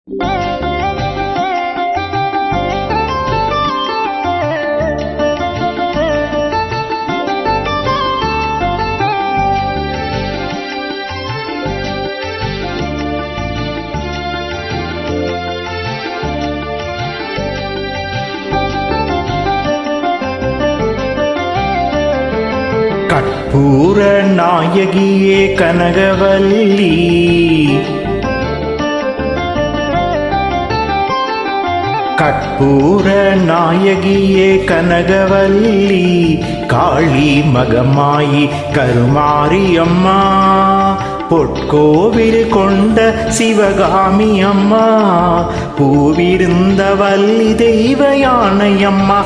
கற்பூர நாயகியே கனகவல்லி, கற்பூர நாயகியே கனகவல்லி, காளி மகமாயி கருமாரி அம்மா, பொற்கோவில் கொண்ட சிவகாமி அம்மா, பூவிருந்த வள்ளி தெய்வ யானையம்மா.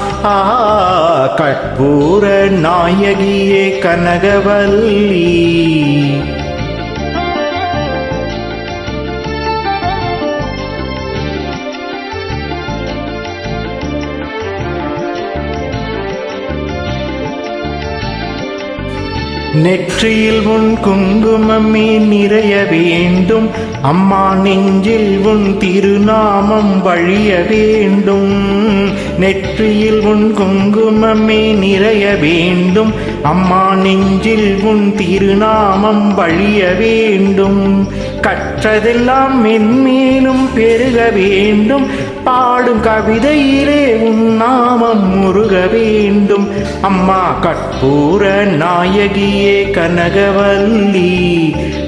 கற்பூர நாயகியே கனகவல்லி. நெற்றியில் உன் குங்குமமே நிறைய வேண்டும் அம்மா, நெஞ்சில் உன் திருநாமம் வழிய வேண்டும். நெற்றியில் உன் குங்குமமே நிறைய வேண்டும் அம்மா, நெஞ்சில் உன் திருநாமம் வழிய வேண்டும். கற்றதெல்லாம் மென்மேலும் பெருக வேண்டும், பாடும் கவிதையிலே உன் நாமம் முருக வேண்டும் அம்மா. கற்பூர நாயகியே கனகவல்லி,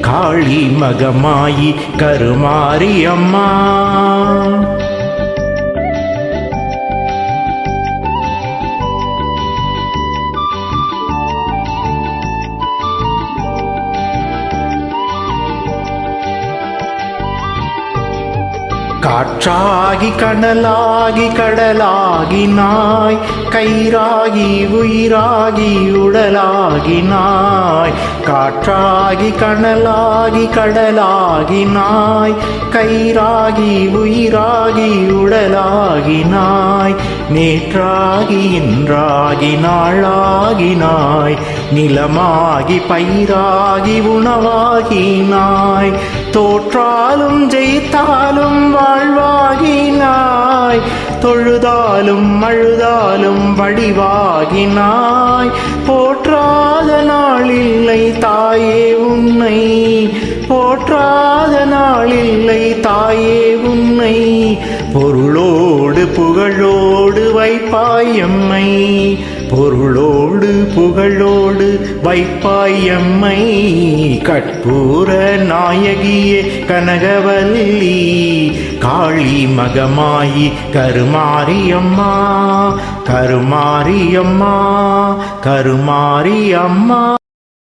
காளி மகமாயி கருமாரி அம்மா. காற்றாகி கடலாகி கடலாகினாய், கயிறாகி உயிராகி உடலாகினாய். காற்றாகி கடலாகி கடலாகினாய், கயிறாகி உயிராகி உடலாகினாய். நேற்றாகி இன்றாகி நாளாகினாய், நிலமாகி பயிராகி உணவாகினாய். தோற்றாலும் ஜெயித்தாலும் வாழ்வாகினாய், தொழுதாலும் அழுதாலும் வடிவாகினாய். போற்றாத நாளில்லை தாயே உன்னை, போற்றாத நாளில்லை தாயே உன்னை. பொருளோடு புகழோடு வைப்பாயம்மை, பொருளோடு புகழோடு வைப்பாயம்மை. கற்பூர நாயகியே கனகவல்லி, காளி மகமாயி கருமாரி அம்மா, கருமாரி அம்மா, கருமாரி அம்மா.